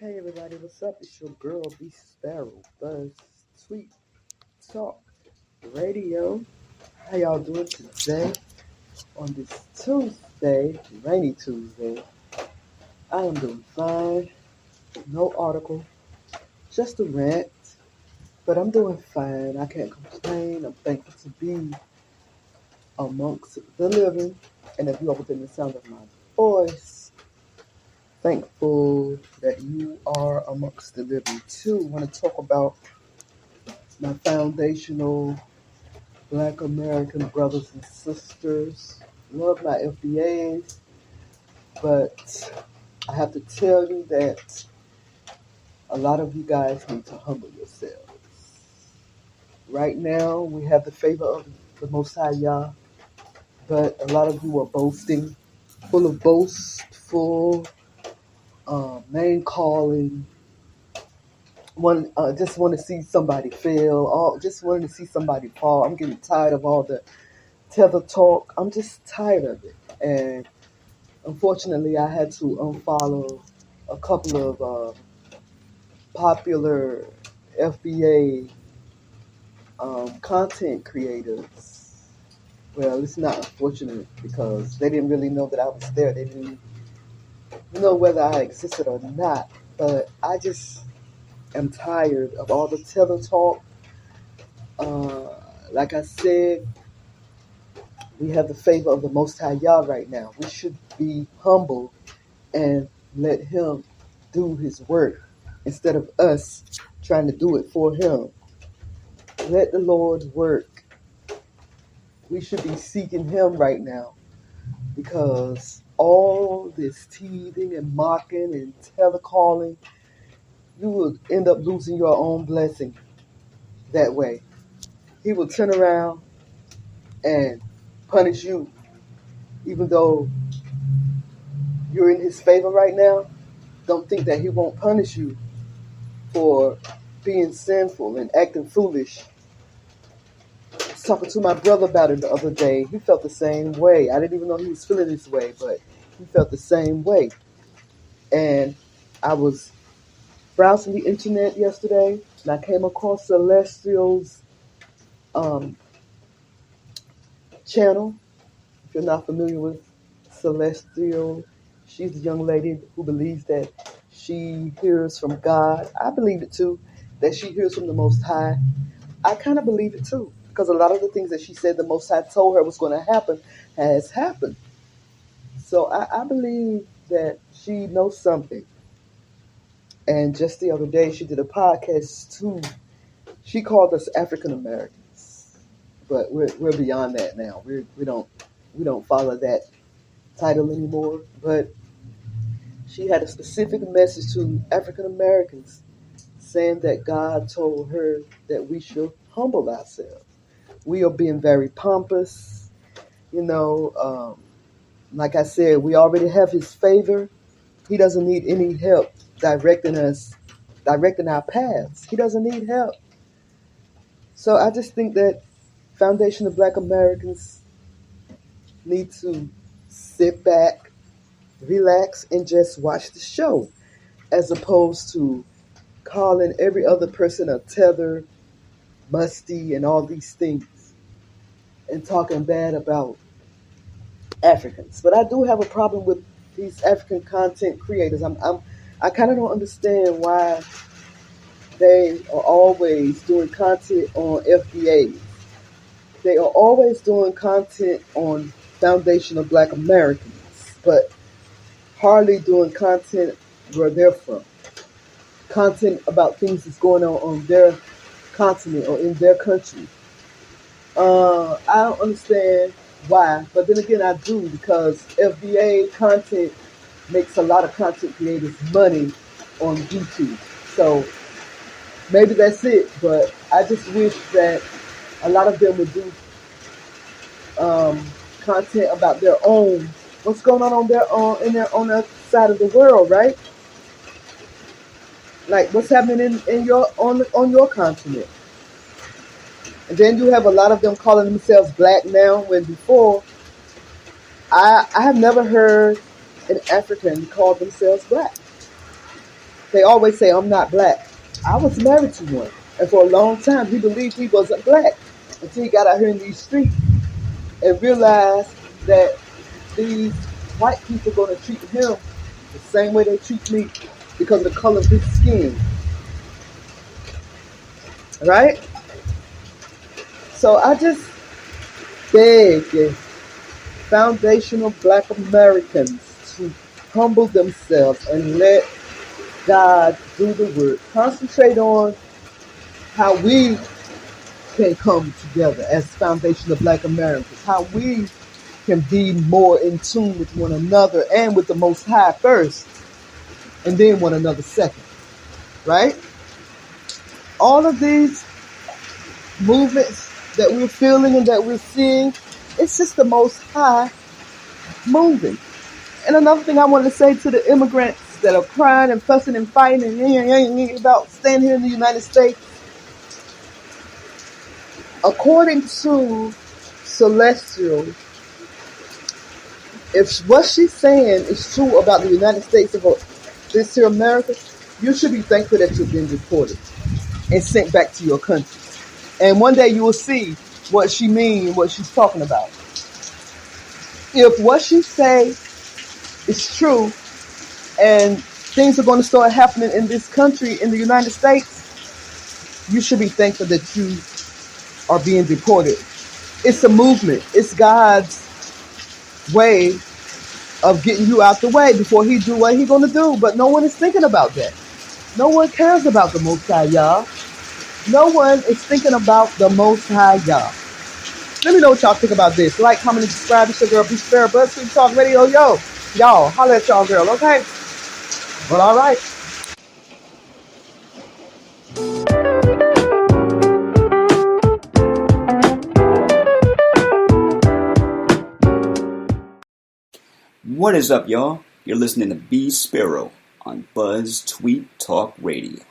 Hey everybody, what's up? It's your girl Bee Sparrow, Buzz Sweet Talk Radio. How y'all doing today on this Tuesday, rainy Tuesday? I am doing fine. No article, just a rant, but I'm doing fine. I can't complain. I'm thankful to be amongst the living, and if you are within the sound of my voice, thankful that you are amongst the living too. I want to talk about my foundational Black American brothers and sisters. Love my FBAs, but I have to tell you that a lot of you guys need to humble yourselves. Right now, we have the favor of the Most High Yah, but a lot of you are boasting, full of boast, full name calling. Just want to see somebody fail, or just wanting to see somebody fall. I'm getting tired of all the tether talk. I'm just tired of it. And unfortunately, I had to unfollow a couple of popular FBA content creators. Well, it's not unfortunate because they didn't really know that I was there. They didn't know whether I existed or not. But I just am tired of all the tether talk. Like I said, we have the favor of the Most High Yah right now. We should be humble and let Him do His work instead of us trying to do it for Him. Let the Lord work. We should be seeking Him right now because all this teething and mocking and tether calling, you will end up losing your own blessing that way. He will turn around and punish you, even though you're in His favor right now. Don't think that He won't punish you for being sinful and acting foolish. I was talking to my brother about it the other day. He felt the same way. I didn't even know he was feeling this way, but he felt the same way. And I was browsing the internet yesterday, and I came across Celestial's channel. If you're not familiar with Celestial, she's a young lady who believes that she hears from God. I believe it too, that she hears from the Most High. I kind of believe it too, because a lot of the things that she said the Most High told her was going to happen has happened. So I believe that she knows something. And just the other day, she did a podcast too. She called us African Americans, but we're beyond that now. We don't follow that title anymore. But she had a specific message to African Americans, saying that God told her that we should humble ourselves. We are being very pompous, like I said, we already have His favor. He doesn't need any help directing our paths. He doesn't need help. So I just think that Foundation of Black Americans need to sit back, relax, and just watch the show, as opposed to calling every other person a tether, musty, and all these things, and talking bad about Africans. But I do have a problem with these African content creators. I kind of don't understand why they are always doing content on FBAs. They are always doing content on Foundation of Black Americans, but hardly doing content where they're from. Content about things that's going on their continent or in their country. I don't understand why, but then again I do, because FBA content makes a lot of content creators money on YouTube. So maybe that's it, but I just wish that a lot of them would do content about their own, what's going on on their side of the world, right? Like what's happening in your on your continent. And then you have a lot of them calling themselves black now, when before I have never heard an African call themselves black. They always say, I'm not black. I was married to one. And for a long time, he believed he wasn't black until he got out here in these streets and realized that these white people are going to treat him the same way they treat me because of the color of his skin. Right? So I just beg foundational black Americans to humble themselves and let God do the work. Concentrate on how we can come together as foundational black Americans, how we can be more in tune with one another and with the Most High first, and then one another second, right? All of these movements that we're feeling and that we're seeing, it's just the Most High moving. And another thing I want to say to the immigrants that are crying and fussing and fighting and about staying here in the United States, according to Celestial, if what she's saying is true about the United States of this here America, you should be thankful that you've been deported and sent back to your country. And one day you will see what she means and what she's talking about. If what she say is true and things are going to start happening in this country, in the United States, you should be thankful that you are being deported. It's a movement. It's God's way of getting you out the way before he do what he's going to do. But no one is thinking about that. No one cares about the Most High, y'all. No one is thinking about the Most High, y'all. Let me know what y'all think about this. Like, comment, and subscribe. It's your girl, Bee Sparrow, BuzzFeed Talk Radio. Yo, y'all, holla at y'all girl, okay? Well, all right. What is up, y'all? You're listening to Bee Sparrow on Buzz Tweet Talk Radio.